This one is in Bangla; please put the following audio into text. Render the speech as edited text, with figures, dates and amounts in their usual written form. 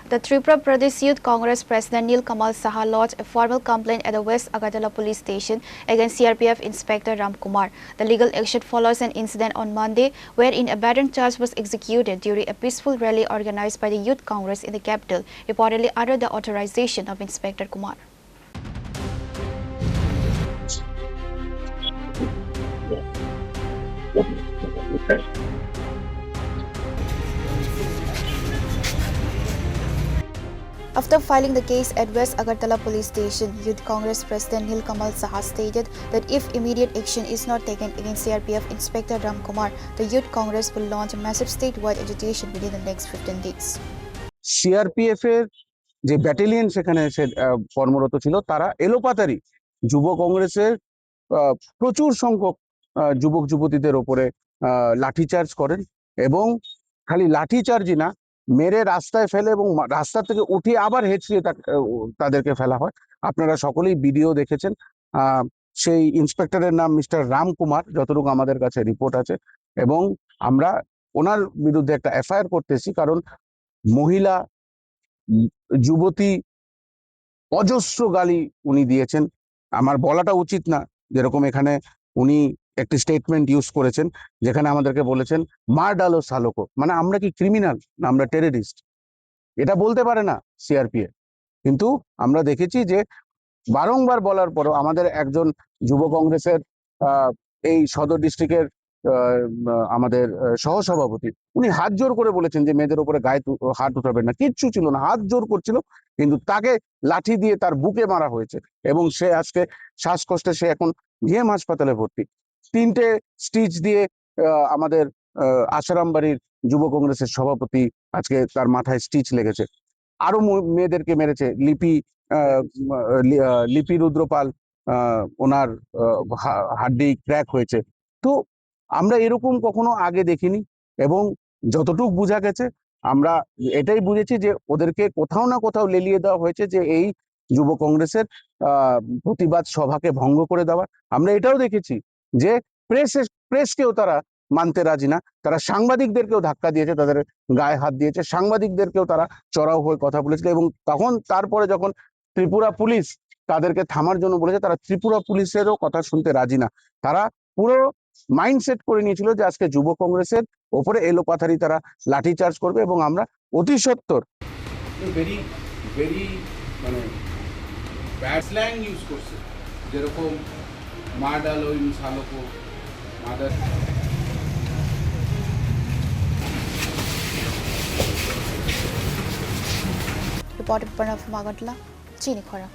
The Tripura Pradesh Youth Congress President Nil Kamal Saha lodged a formal complaint at the West Agartala Police Station against CRPF Inspector Ram Kumar. The legal action follows an incident on Monday wherein a baton charge was executed during a peaceful rally organized by the Youth Congress in the capital, reportedly under the authorization of Inspector Kumar. After filing the case at West Agartala Police Station, Youth Congress President Nil Kamal Saha stated that if immediate action is not taken against CRPF Inspector Ram Kumar, the Youth Congress will launch a massive statewide agitation within the next 15 days. CRPF এর যে ব্যাটালিয়ন সেখানে এসে কর্মরত ছিল তারা এলোপাতারি যুব কংগ্রেসের প্রচুর সংখ্যক যুবক যুবতীদের উপরে লাঠিচার্জ করেন এবং খালি লাঠিচার্জই না, মেরে রাস্তায় ফেলে এবং রাস্তা থেকে উঠিয়ে আবার হেঁচড়িয়ে তাদেরকে ফেলা হয়। আপনারা সকলেই ভিডিও দেখেছেন। সেই ইন্সপেক্টরের নাম মিস্টার রাম কুমার, যতটুকু আমাদের কাছে রিপোর্ট আছে, এবং আমরা ওনার বিরুদ্ধে একটা এফআইআর করতেছি, কারণ মহিলা যুবতী অজস্র গালি উনি দিয়েছেন। আমার বলাটা উচিত না, যেরকম এখানে উনি একটি স্টেটমেন্ট ইউজ করেছেন যেখানে আমাদেরকে বলেছেন মার ডালো সালোকো, মানে আমরা কি ক্রিমিনাল না আমরা টেররিস্ট, এটা বলতে পারে না সিআরপিএফ। কিন্তু আমরা দেখেছি যে বারংবার বলার পরও আমাদের একজন যুব কংগ্রেসের এই সদর ডিস্ট্রিক্টের আমাদের সহসভাপতি উনি হাত জোর করে বলেছেন যে মেয়েদের উপরে গায়ে হাত উঠাবেন না, কিচ্ছু ছিল না, হাত জোর করছিল, কিন্তু তাকে লাঠি দিয়ে তার বুকে মারা হয়েছে এবং সে আজকে শ্বাসকষ্টে সে এখন জিএম হাসপাতালে ভর্তি। 3টে স্টিচ দিয়ে আমাদের আসারাম বাড়ির যুব কংগ্রেসের সভাপতি আজকে তার মাথায় স্টিচ লেগেছে। আরো মেয়েদেরকে মেরেছে। লিপি রুদ্রপাল, ওনার হাড্ডি ক্র্যাক হয়েছে। তো আমরা এরকম কখনো আগে দেখিনি এবং যতটুকু বোঝা গেছে আমরা এটাই বুঝেছি যে ওদেরকে কোথাও না কোথাও লেলিয়ে দেওয়া হয়েছে যে এই যুব কংগ্রেসের প্রতিবাদ সভাকে ভঙ্গ করে দেওয়া। আমরা এটাও দেখেছি যে প্রেসকেও তারা মানতে রাজি না, তারা সাংবাদিকদেরকেও ধাক্কা দিয়েছে, তাদের গায়ে হাত দিয়েছে, সাংবাদিকদেরকেও তারা চড়াও হয়ে কথা বলেছিল এবং তারপরে যখন ত্রিপুরা পুলিশ তাদেরকে থামার জন্য বলেছে, তারা ত্রিপুরা পুলিশেরও কথা শুনতে রাজি না। তারা পুরো মাইন্ডসেট করে নিয়েছিল যে আজকে যুব কংগ্রেসের ওপরে এলোপাথারি তারা লাঠিচার্জ করবে এবং আমরা অতি সত্বর ভেরি ভেরি মানে ব্যাড স্ল্যাং ইউজ করছে, যেরকম মার ডালো ইন সালোকো, mother. Reported by Pranav from Agartala, Chini Khora.